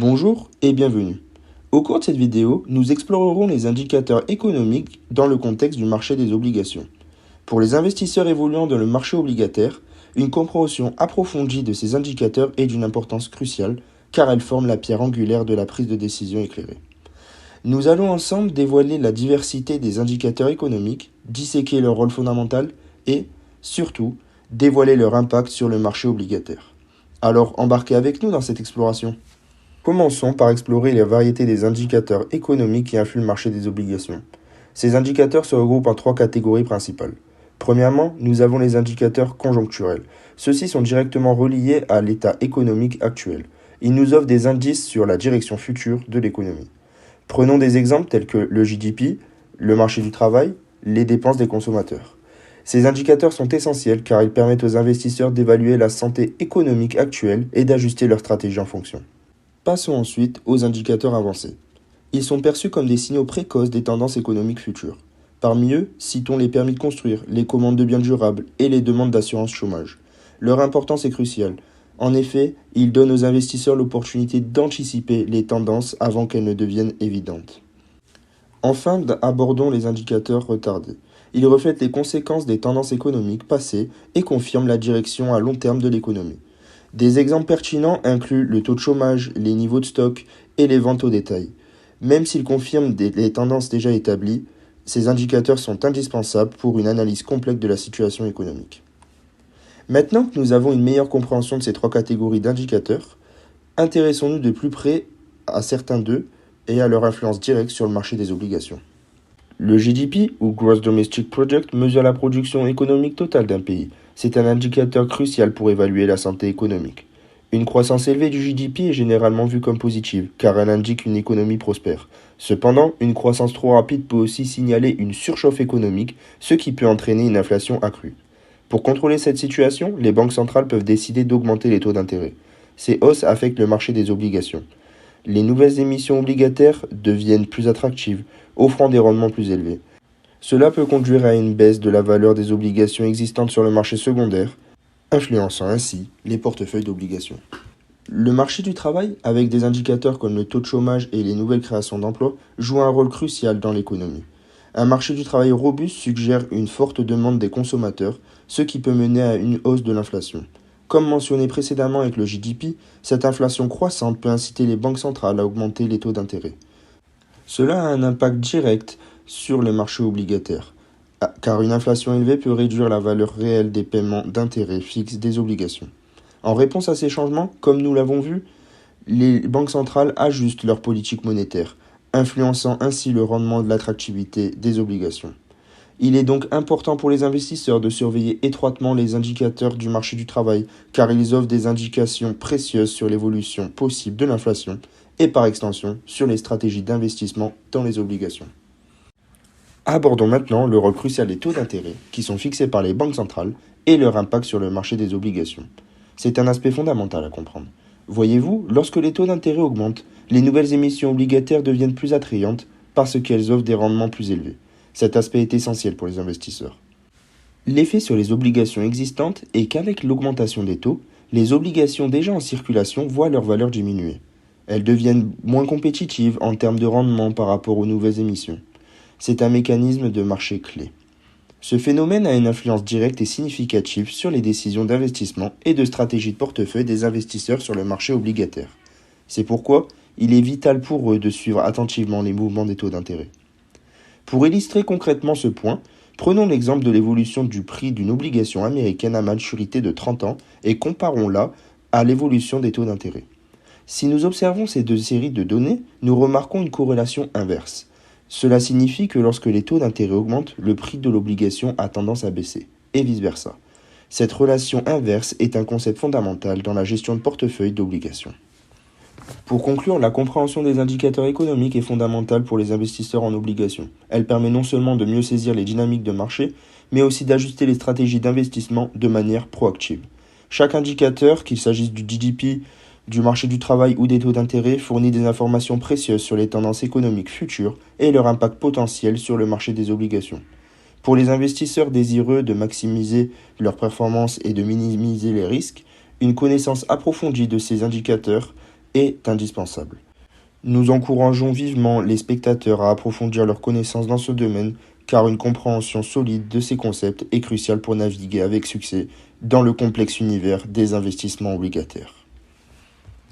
Bonjour et bienvenue. Au cours de cette vidéo, nous explorerons les indicateurs économiques dans le contexte du marché des obligations. Pour les investisseurs évoluant dans le marché obligataire, une compréhension approfondie de ces indicateurs est d'une importance cruciale car elles forment la pierre angulaire de la prise de décision éclairée. Nous allons ensemble dévoiler la diversité des indicateurs économiques, disséquer leur rôle fondamental et, surtout, dévoiler leur impact sur le marché obligataire. Alors embarquez avec nous dans cette exploration. Commençons par explorer les variétés des indicateurs économiques qui influent le marché des obligations. Ces indicateurs se regroupent en trois catégories principales. Premièrement, nous avons les indicateurs conjoncturels. Ceux-ci sont directement reliés à l'état économique actuel. Ils nous offrent des indices sur la direction future de l'économie. Prenons des exemples tels que le GDP, le marché du travail, les dépenses des consommateurs. Ces indicateurs sont essentiels car ils permettent aux investisseurs d'évaluer la santé économique actuelle et d'ajuster leur stratégie en fonction. Passons ensuite aux indicateurs avancés. Ils sont perçus comme des signaux précoces des tendances économiques futures. Parmi eux, citons les permis de construire, les commandes de biens durables et les demandes d'assurance chômage. Leur importance est cruciale. En effet, ils donnent aux investisseurs l'opportunité d'anticiper les tendances avant qu'elles ne deviennent évidentes. Enfin, abordons les indicateurs retardés. Ils reflètent les conséquences des tendances économiques passées et confirment la direction à long terme de l'économie. Des exemples pertinents incluent le taux de chômage, les niveaux de stock et les ventes au détail. Même s'ils confirment les tendances déjà établies, ces indicateurs sont indispensables pour une analyse complète de la situation économique. Maintenant que nous avons une meilleure compréhension de ces trois catégories d'indicateurs, intéressons-nous de plus près à certains d'eux et à leur influence directe sur le marché des obligations. Le GDP, ou Gross Domestic Product, mesure la production économique totale d'un pays. C'est un indicateur crucial pour évaluer la santé économique. Une croissance élevée du GDP est généralement vue comme positive, car elle indique une économie prospère. Cependant, une croissance trop rapide peut aussi signaler une surchauffe économique, ce qui peut entraîner une inflation accrue. Pour contrôler cette situation, les banques centrales peuvent décider d'augmenter les taux d'intérêt. Ces hausses affectent le marché des obligations. Les nouvelles émissions obligataires deviennent plus attractives, offrant des rendements plus élevés. Cela peut conduire à une baisse de la valeur des obligations existantes sur le marché secondaire, influençant ainsi les portefeuilles d'obligations. Le marché du travail, avec des indicateurs comme le taux de chômage et les nouvelles créations d'emplois, joue un rôle crucial dans l'économie. Un marché du travail robuste suggère une forte demande des consommateurs, ce qui peut mener à une hausse de l'inflation. Comme mentionné précédemment avec le GDP, cette inflation croissante peut inciter les banques centrales à augmenter les taux d'intérêt. Cela a un impact direct sur le marché obligataire, car une inflation élevée peut réduire la valeur réelle des paiements d'intérêts fixes des obligations. En réponse à ces changements, comme nous l'avons vu, les banques centrales ajustent leur politique monétaire, influençant ainsi le rendement de l'attractivité des obligations. Il est donc important pour les investisseurs de surveiller étroitement les indicateurs du marché du travail, car ils offrent des indications précieuses sur l'évolution possible de l'inflation et par extension sur les stratégies d'investissement dans les obligations. Abordons maintenant le rôle crucial des taux d'intérêt qui sont fixés par les banques centrales et leur impact sur le marché des obligations. C'est un aspect fondamental à comprendre. Voyez-vous, lorsque les taux d'intérêt augmentent, les nouvelles émissions obligataires deviennent plus attrayantes parce qu'elles offrent des rendements plus élevés. Cet aspect est essentiel pour les investisseurs. L'effet sur les obligations existantes est qu'avec l'augmentation des taux, les obligations déjà en circulation voient leur valeur diminuer. Elles deviennent moins compétitives en termes de rendement par rapport aux nouvelles émissions. C'est un mécanisme de marché clé. Ce phénomène a une influence directe et significative sur les décisions d'investissement et de stratégie de portefeuille des investisseurs sur le marché obligataire. C'est pourquoi il est vital pour eux de suivre attentivement les mouvements des taux d'intérêt. Pour illustrer concrètement ce point, prenons l'exemple de l'évolution du prix d'une obligation américaine à maturité de 30 ans et comparons-la à l'évolution des taux d'intérêt. Si nous observons ces deux séries de données, nous remarquons une corrélation inverse. Cela signifie que lorsque les taux d'intérêt augmentent, le prix de l'obligation a tendance à baisser, et vice-versa. Cette relation inverse est un concept fondamental dans la gestion de portefeuille d'obligations. Pour conclure, la compréhension des indicateurs économiques est fondamentale pour les investisseurs en obligations. Elle permet non seulement de mieux saisir les dynamiques de marché, mais aussi d'ajuster les stratégies d'investissement de manière proactive. Chaque indicateur, qu'il s'agisse du GDP, du marché du travail ou des taux d'intérêt, fournit des informations précieuses sur les tendances économiques futures et leur impact potentiel sur le marché des obligations. Pour les investisseurs désireux de maximiser leur performance et de minimiser les risques, une connaissance approfondie de ces indicateurs est indispensable. Nous encourageons vivement les spectateurs à approfondir leurs connaissances dans ce domaine, car une compréhension solide de ces concepts est cruciale pour naviguer avec succès dans le complexe univers des investissements obligataires.